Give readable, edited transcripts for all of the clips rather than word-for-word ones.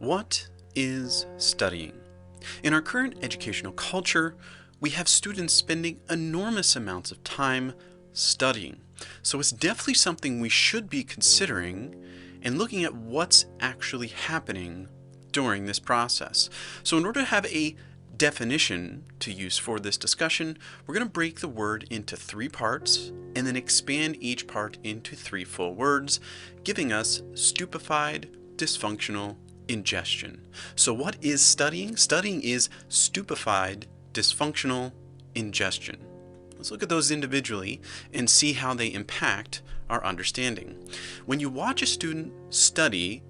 What is studying? In our current educational culture, we have students spending enormous amounts of time studying. So it's definitely something we should be considering and looking at what's actually happening during this process. So in order to have a definition to use for this discussion, we're going to break the word into three parts and then expand each part into three full words, giving us stupefied, dysfunctional, ingestion. So what is studying? Studying is stupefied, dysfunctional, ingestion. Let's look at those individually and see how they impact our understanding. When you watch a student study,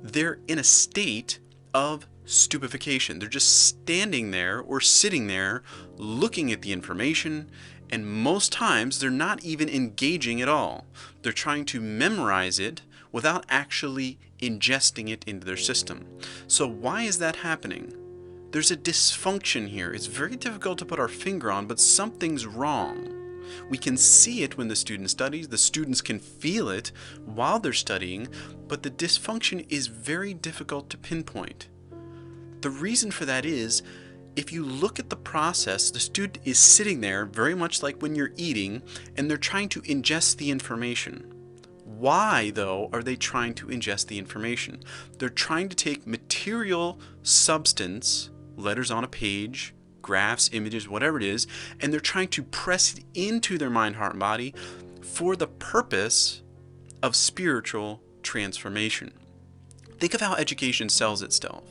they're in a state of stupefaction. They're just standing there or sitting there looking at the information, and most times they're not even engaging at all. They're trying to memorize it without actually ingesting it into their system. So why is that happening? There's a dysfunction here. It's very difficult to put our finger on, but something's wrong. We can see it when the student studies. The students can feel it while they're studying, but the dysfunction is very difficult to pinpoint. The reason for that is, if you look at the process, the student is sitting there very much like when you're eating, and they're trying to ingest the information. Why, though, are they trying to ingest the information? They're trying to take material substance, letters on a page, graphs, images, whatever it is, and they're trying to press it into their mind, heart, and body for the purpose of spiritual transformation. Think of how education sells itself.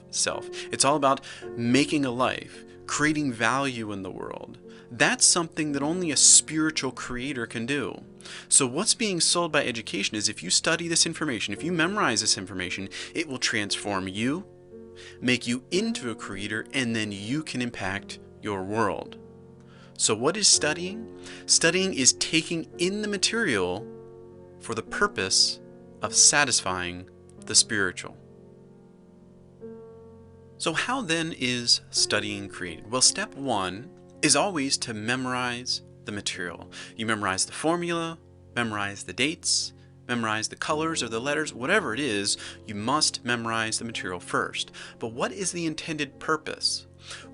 It's all about making a life, creating value in the world. That's something that only a spiritual creator can do. So what's being sold by education is if you study this information, if you memorize this information, it will transform you, make you into a creator, and then you can impact your world. So what is studying? Studying is taking in the material for the purpose of satisfying the spiritual. So how then is studying created? Well, step one is always to memorize the material. You memorize the formula, memorize the dates, memorize the colors or the letters, whatever it is, you must memorize the material first. But what is the intended purpose?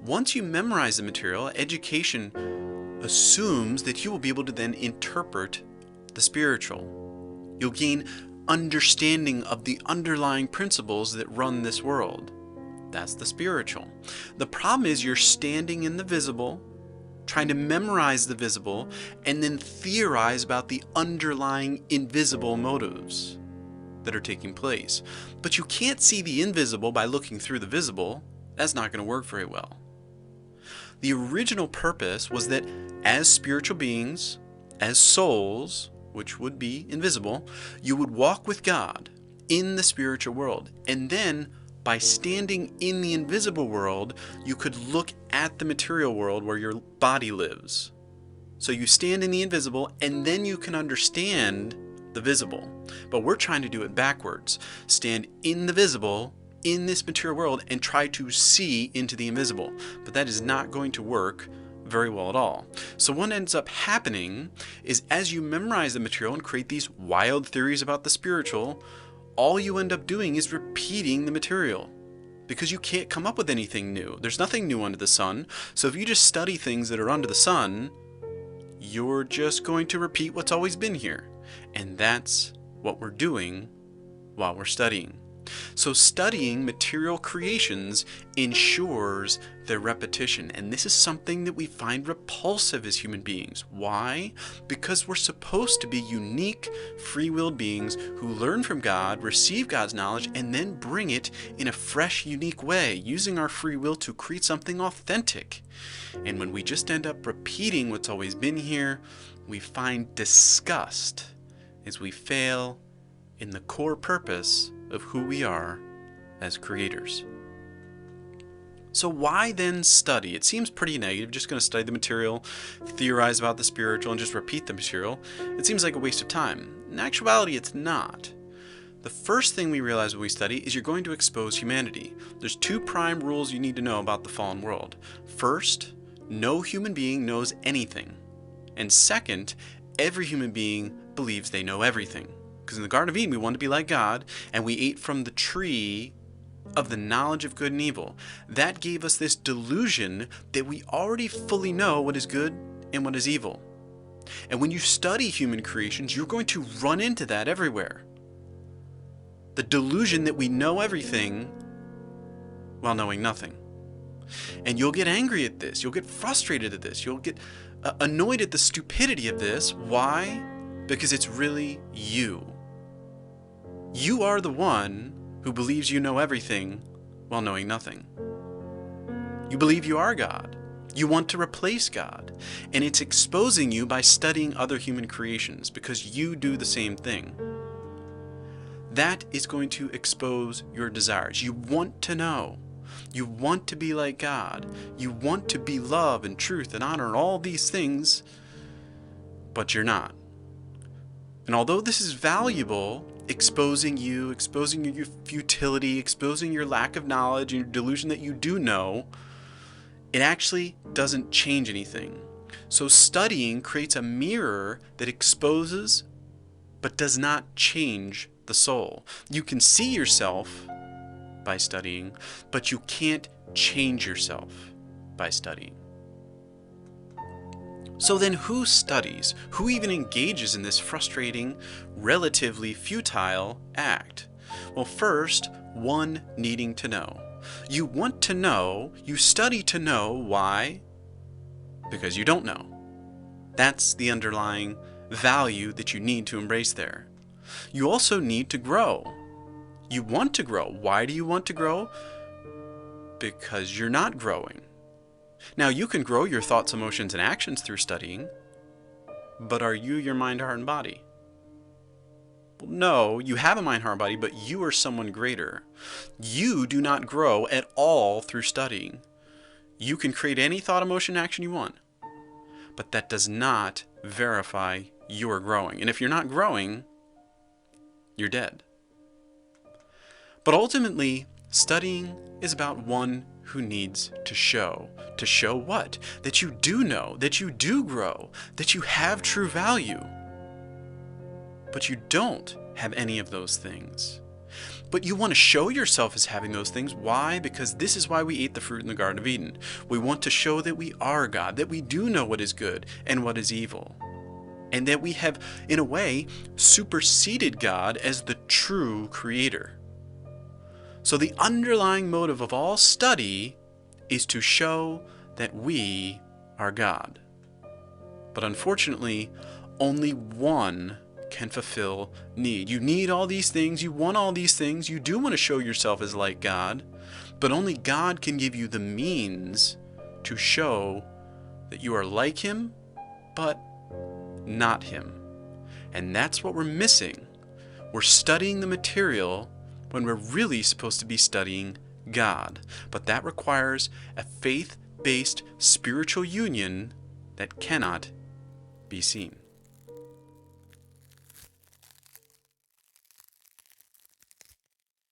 Once you memorize the material, education assumes that you will be able to then interpret the spiritual. You'll gain understanding of the underlying principles that run this world. That's the spiritual. The problem is you're standing in the visible, trying to memorize the visible, and then theorize about the underlying invisible motives that are taking place. But you can't see the invisible by looking through the visible. That's not going to work very well. The original purpose was that as spiritual beings, as souls, which would be invisible, you would walk with God in the spiritual world, and then by standing in the invisible world, you could look at the material world where your body lives. So you stand in the invisible, and then you can understand the visible. But we're trying to do it backwards. Stand in the visible, in this material world, and try to see into the invisible. But that is not going to work very well at all. So what ends up happening is as you memorize the material and create these wild theories about the spiritual, all you end up doing is repeating the material because you can't come up with anything new. There's nothing new under the sun. So if you just study things that are under the sun, you're just going to repeat what's always been here. And that's what we're doing while we're studying. So studying material creations ensures their repetition, and this is something that we find repulsive as human beings. Why? Because we're supposed to be unique, free-willed beings who learn from God, receive God's knowledge, and then bring it in a fresh, unique way, using our free will to create something authentic. And when we just end up repeating what's always been here, we find disgust as we fail in the core purpose of who we are as creators. So why then study? It seems pretty negative, just going to study the material, theorize about the spiritual, and just repeat the material. It seems like a waste of time. In actuality, it's not. The first thing we realize when we study is you're going to expose humanity. There's two prime rules you need to know about the fallen world. First, no human being knows anything. And second, every human being believes they know everything. Because in the Garden of Eden, we wanted to be like God, and we ate from the tree of the knowledge of good and evil. That gave us this delusion that we already fully know what is good and what is evil. And when you study human creations, you're going to run into that everywhere. The delusion that we know everything while knowing nothing. And you'll get angry at this. You'll get frustrated at this. You'll get annoyed at the stupidity of this. Why? Because it's really you. You are the one who believes you know everything while knowing nothing. You believe you are God. You want to replace God. And it's exposing you by studying other human creations because you do the same thing. That is going to expose your desires. You want to know. You want to be like God. You want to be love and truth and honor and all these things, but you're not. And although this is valuable, exposing your futility, exposing your lack of knowledge and your delusion that you do know, it actually doesn't change anything. So studying creates a mirror that exposes but does not change the soul. You can see yourself by studying, but you can't change yourself by studying. So then who studies? Who even engages in this frustrating, relatively futile act? Well, first, one needing to know. You want to know, you study to know. Why? Because you don't know. That's the underlying value that you need to embrace there. You also need to grow. You want to grow. Why do you want to grow? Because you're not growing. Now, you can grow your thoughts, emotions, and actions through studying, but are you your mind, heart, and body? Well, no, you have a mind, heart, and body, but you are someone greater. You do not grow at all through studying. You can create any thought, emotion, action you want, but that does not verify you are growing. And if you're not growing, you're dead. But ultimately, studying is about one who needs to show. To show what? That you do know, that you do grow, that you have true value. But you don't have any of those things. But you want to show yourself as having those things. Why? Because this is why we ate the fruit in the Garden of Eden. We want to show that we are God, that we do know what is good and what is evil. And that we have, in a way, superseded God as the true creator. So the underlying motive of all study is to show that we are God. But unfortunately, only one can fulfill need. You need all these things, you want all these things, you do want to show yourself as like God, but only God can give you the means to show that you are like Him, but not Him. And that's what we're missing. We're studying the material when we're really supposed to be studying God. But that requires a faith-based spiritual union that cannot be seen.